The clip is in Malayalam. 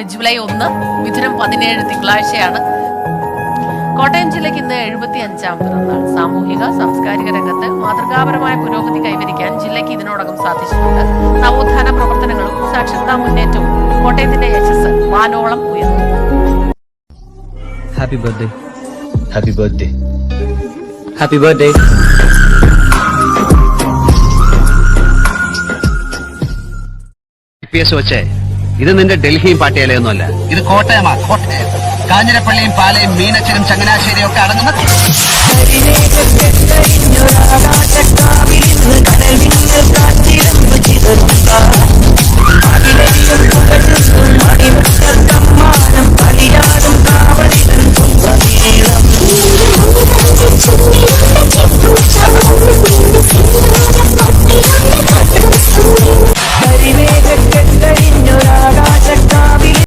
ജൂലൈ 1 മിഥുനം 17 തിങ്കളാഴ്ചയാണ്. കോട്ടയം ജില്ലയ്ക്ക് ഇന്ന് 75ാം പിറന്നാൾ. സാമൂഹിക സാംസ്കാരിക രംഗത്ത് മാതൃകാപരമായ പുരോഗതി കൈവരിക്കാൻ ജില്ലയ്ക്ക് ഇതിനോടകം സാധിച്ചിട്ടുണ്ട്. നവോത്ഥാന പ്രവർത്തനങ്ങളും സാക്ഷരതാ മുന്നേറ്റവും കോട്ടയത്തിന്റെ യശസ് വാനോളം ഉയർന്നു. Happy birthday. Happy birthday. Happy birthday. വെച്ചേ ഇത് നിന്റെ ഡൽഹിയും പാട്ടിയാലയൊന്നും അല്ല, ഇത് കോട്ടയമാ. കോട്ടയം കാഞ്ഞിരപ്പള്ളിയും പാലയും മീനച്ചനും ചങ്ങനാശ്ശേരിയും ഒക്കെ അടങ്ങുന്ന ിൽ